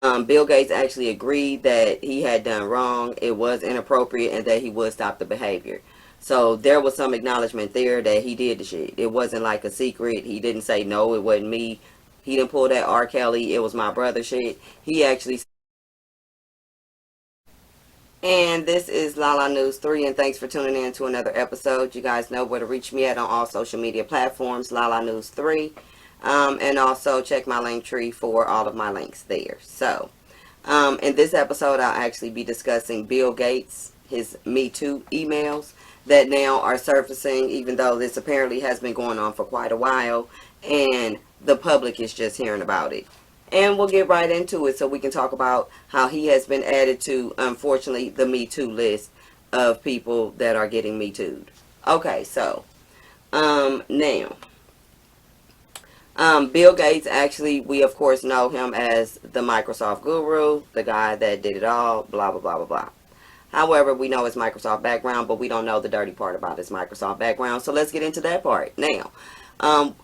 Bill Gates actually agreed that he had done wrong, it was inappropriate, and that he would stop the behavior. So there was some acknowledgement there that he did the shit. It wasn't like a secret. He didn't say, no, it wasn't me. He didn't pull that R. Kelly, it was my brother shit. He actually. And this is Lala News 3, and thanks for tuning in to another episode. You guys know where to reach me at on all social media platforms, Lala News 3. And also check my LinkTree for all of my links there. So, in this episode, I'll actually be discussing Bill Gates, his metoo emails that now are surfacing, even though this apparently has been going on for quite a while, and the public is just hearing about it. And we'll get right into it so we can talk about how he has been added to, unfortunately, the Me Too list of people that are getting Me Too'd. Okay, so, now, Bill Gates, actually, we of course know him as the Microsoft guru, the guy that did it all, blah, blah, blah, blah, blah. However, we know his Microsoft background, but we don't know the dirty part about his Microsoft background. So let's get into that part. Now,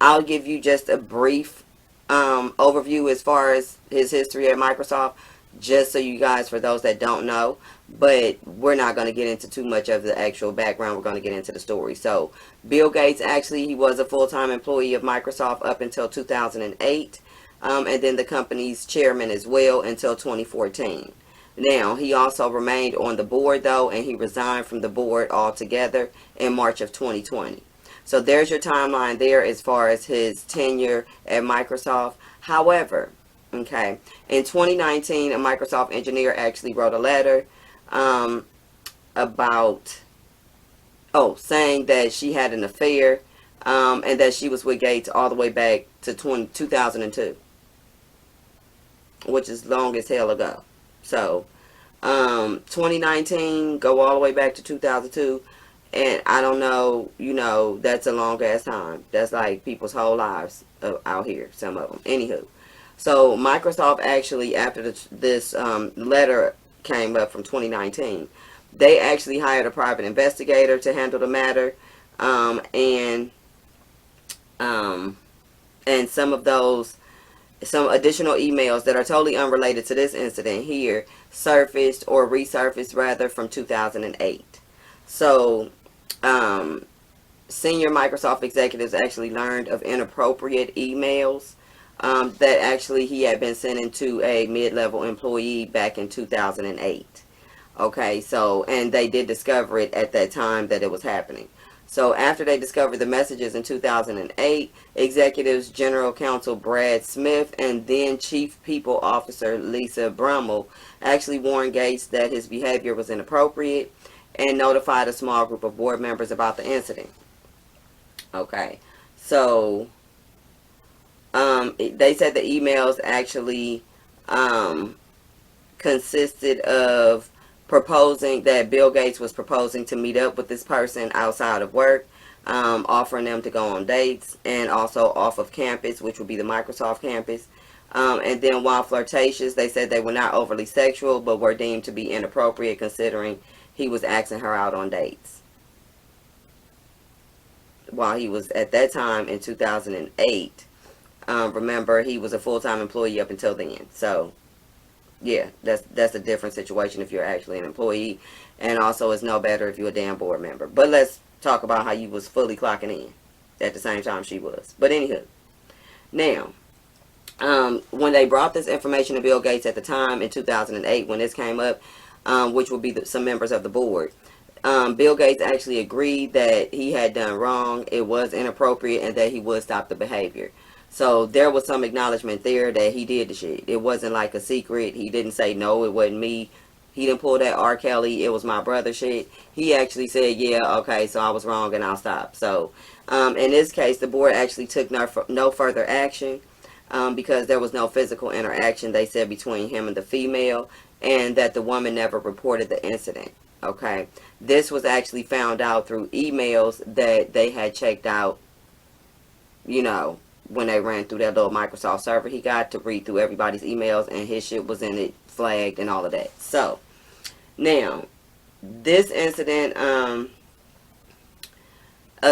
I'll give you just a brief overview as far as his history at Microsoft, just so you guys, for those that don't know, but we're not going to get into too much of the actual background. We're going to get into the story. So Bill Gates, actually, he was a full-time employee of Microsoft up until 2008, and then the company's chairman as well until 2014. Now, he also remained on the board, though, and he resigned from the board altogether in March of 2020. So there's your timeline there as far as his tenure at Microsoft. However, okay, in 2019, a Microsoft engineer actually wrote a letter about, saying that she had an affair and that she was with Gates all the way back to 2002, which is long as hell ago. So, 2019, go all the way back to 2002. And I don't know, that's a long ass time. That's like people's whole lives out here, some of them. Anywho, so Microsoft actually, after this letter came up from 2019, they actually hired a private investigator to handle the matter, and some additional emails that are totally unrelated to this incident here surfaced, or resurfaced rather, from 2008. So, senior Microsoft executives actually learned of inappropriate emails that actually he had been sending to a mid-level employee back in 2008. Okay, so, and they did discover it at that time that it was happening. So after they discovered the messages in 2008, executives General Counsel Brad Smith and then Chief People Officer Lisa Brummel actually warned Gates that his behavior was inappropriate and notified a small group of board members about the incident. Okay, so they said the emails actually consisted of proposing that Bill Gates was proposing to meet up with this person outside of work, offering them to go on dates, and also off of campus, which would be the Microsoft campus. And then while flirtatious, they said they were not overly sexual, but were deemed to be inappropriate considering he was asking her out on dates. While he was, at that time in 2008, remember, he was a full-time employee up until then. So, yeah, that's a different situation if you're actually an employee. And also, it's no better if you're a damn board member. But let's talk about how you was fully clocking in at the same time she was. But anywho, now, when they brought this information to Bill Gates at the time in 2008, when this came up, which would be some members of the board, Bill Gates actually agreed that he had done wrong, it was inappropriate, and that he would stop the behavior. So there was some acknowledgement there that he did the shit. It wasn't like a secret. He didn't say, no, it wasn't me. He didn't pull that R. Kelly, it was my brother shit. He actually said, yeah, okay, so I was wrong and I'll stop. So in this case, the board actually took no further action because there was no physical interaction, they said, between him and the female, and that the woman never reported the incident. Okay, this was actually found out through emails that they had checked out, when they ran through that little Microsoft server. He got to read through everybody's emails, and his shit was in it, flagged and all of that. So, now, this incident, a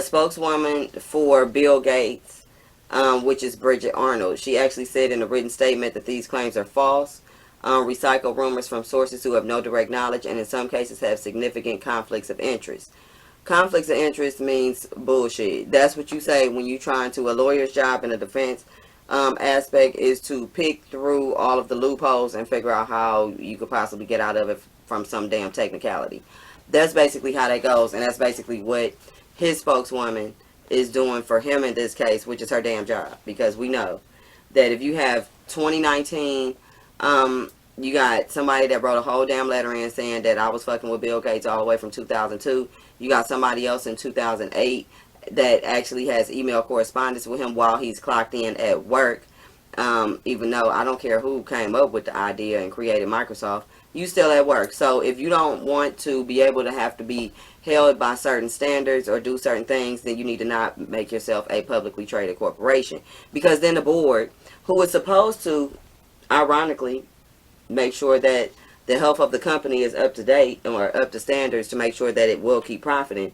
spokeswoman for Bill Gates, which is Bridget Arnold, she actually said in a written statement that these claims are false. recycle rumors from sources who have no direct knowledge, and in some cases have significant conflicts of interest. Conflicts of interest means bullshit. That's what you say when you're trying to, a lawyer's job in a defense aspect is to pick through all of the loopholes and figure out how you could possibly get out of it from some damn technicality. That's basically how that goes, and that's basically what his spokeswoman is doing for him in this case, which is her damn job. Because we know that if you have 2019, you got somebody that wrote a whole damn letter in saying that I was fucking with Bill Gates all the way from 2002. You got somebody else in 2008 that actually has email correspondence with him while he's clocked in at work. Even though I don't care who came up with the idea and created Microsoft, you still at work. So if you don't want to be able to have to be held by certain standards or do certain things, then you need to not make yourself a publicly traded corporation. Because then the board, who is supposed to, ironically, make sure that the health of the company is up to date or up to standards to make sure that it will keep profiting,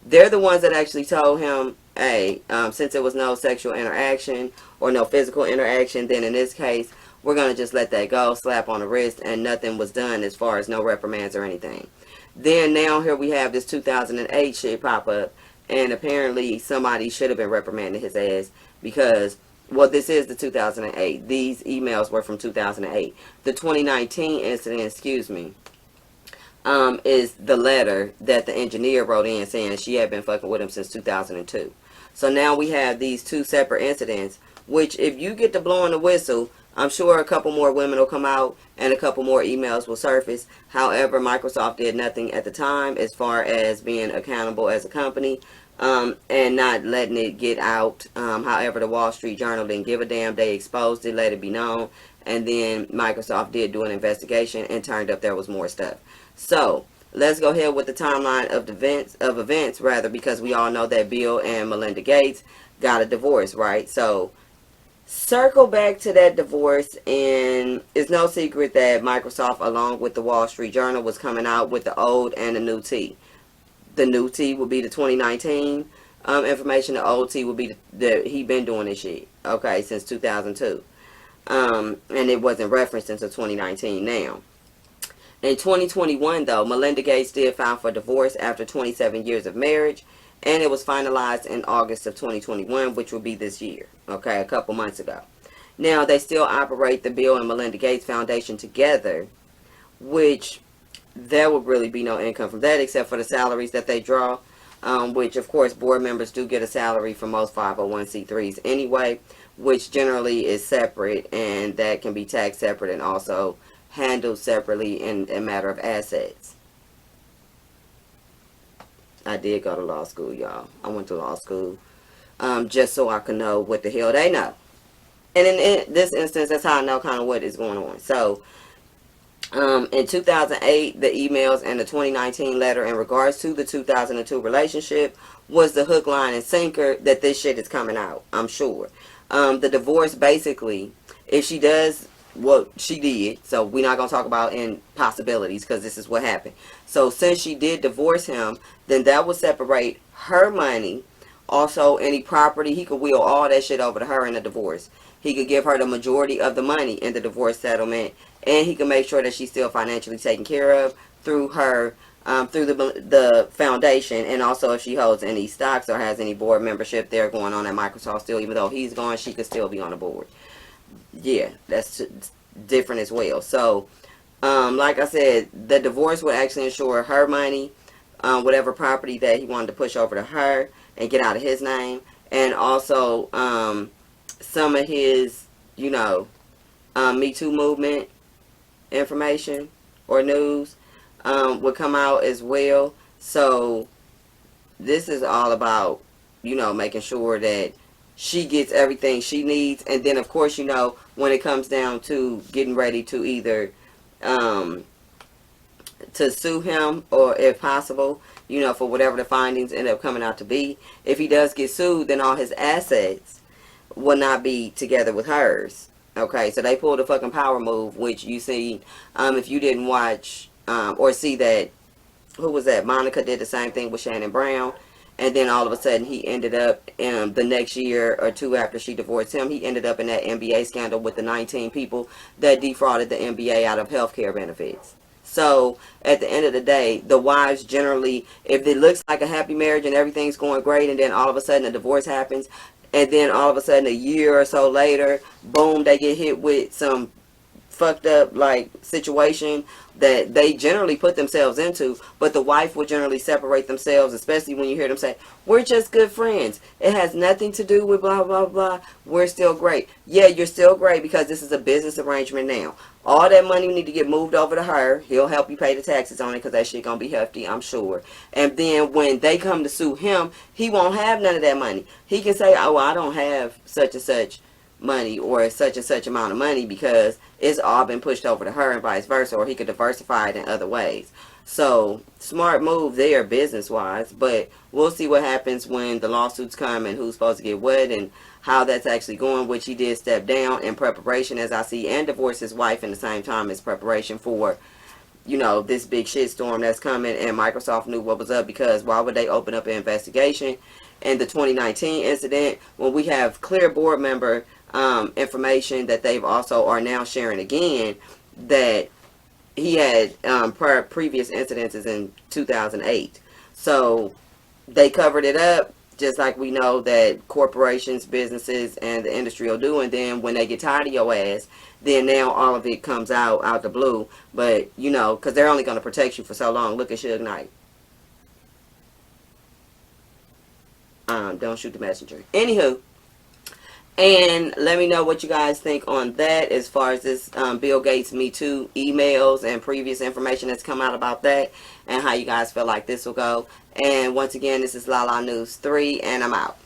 they're the ones that actually told him, hey, since there was no sexual interaction or no physical interaction, then in this case, we're going to just let that go, slap on the wrist, and nothing was done as far as no reprimands or anything. Then now here we have this 2008 shit pop up, and apparently somebody should have been reprimanding his ass because, well, this is the 2008. These emails were from 2008. The 2019 incident, is the letter that the engineer wrote in saying she had been fucking with him since 2002. So now we have these two separate incidents, which if you get to blowing the whistle, I'm sure a couple more women will come out and a couple more emails will surface. However, Microsoft did nothing at the time as far as being accountable as a company and not letting it get out. However, the Wall Street Journal didn't give a damn. They exposed it, let it be known. And then Microsoft did do an investigation and turned up there was more stuff. So let's go ahead with the timeline of events, because we all know that Bill and Melinda Gates got a divorce, right? So circle back to that divorce, and it's no secret that Microsoft, along with the Wall Street Journal, was coming out with the old and the new tea. The new tea would be the 2019 information. The old tea would be he been doing this shit, okay, since 2002. And it wasn't referenced until 2019 now. In 2021, though, Melinda Gates did file for divorce after 27 years of marriage, and it was finalized in August of 2021, which will be this year, okay, a couple months ago. Now, they still operate the Bill and Melinda Gates Foundation together, which there would really be no income from that except for the salaries that they draw, which, of course, board members do get a salary from most 501c3s anyway, which generally is separate, and that can be taxed separate and also handled separately in a matter of assets. I did go to law school, y'all. I went to law school just so I could know what the hell they know. And in this instance, that's how I know kind of what is going on. So, in 2008, the emails and the 2019 letter in regards to the 2002 relationship was the hook, line, and sinker that this shit is coming out, I'm sure. The divorce, basically, if she does what she did, so we're not going to talk about in possibilities because this is what happened. So since she did divorce him, then that would separate her money. Also, any property, he could wheel all that shit over to her in the divorce. He could give her the majority of the money in the divorce settlement, and he could make sure that she's still financially taken care of through her, through the foundation, and also if she holds any stocks or has any board membership there going on at Microsoft still, even though he's gone, she could still be on the board. Yeah, that's different as well. So, like I said, the divorce would actually ensure her money, whatever property that he wanted to push over to her and get out of his name, and also some of his, Me Too movement information or news would come out as well. So this is all about, making sure that she gets everything she needs. And then, of course, when it comes down to getting ready to either to sue him, or if possible, for whatever the findings end up coming out to be, if he does get sued, then all his assets will not be together with hers. Okay, so they pulled a fucking power move, which you see, if you didn't watch or see that, who was that? Monica did the same thing with Shannon Brown. and then all of a sudden he ended up the next year or two after she divorced him, he ended up in that NBA scandal with the 19 people that defrauded the NBA out of health care benefits. So at the end of the day, the wives generally, if it looks like a happy marriage and everything's going great, and then all of a sudden a divorce happens, and then all of a sudden a year or so later, boom, they get hit with some fucked up like situation that they generally put themselves into, but the wife will generally separate themselves, especially when you hear them say, we're just good friends, it has nothing to do with blah blah blah, we're still great. Yeah, you're still great because this is a business arrangement now. All that money need to get moved over to her. He'll help you pay the taxes on it because that shit gonna be hefty, I'm sure. And then when they come to sue him, he won't have none of that money. He can say, oh, I don't have such and such money or such and such amount of money because it's all been pushed over to her and vice versa, or he could diversify it in other ways. So smart move there business wise, but we'll see what happens when the lawsuits come and who's supposed to get what and how that's actually going, which he did step down in preparation, as I see, and divorce his wife in the same time as preparation for, you know, this big shitstorm that's coming. And Microsoft knew what was up, because why would they open up an investigation in the 2019 incident when we have clear board member information that they've also are now sharing again, that he had previous incidences in 2008. So they covered it up, just like we know that corporations, businesses, and the industry will do. And then when they get tired of your ass, then now all of it comes out the blue. But, you know, because they're only going to protect you for so long. Look at Suge Knight. Don't shoot the messenger. Anywho, and let me know what you guys think on that as far as this Bill Gates Me Too emails and previous information that's come out about that, and how you guys feel like this will go. And once again, this is Lala News 3, and I'm out.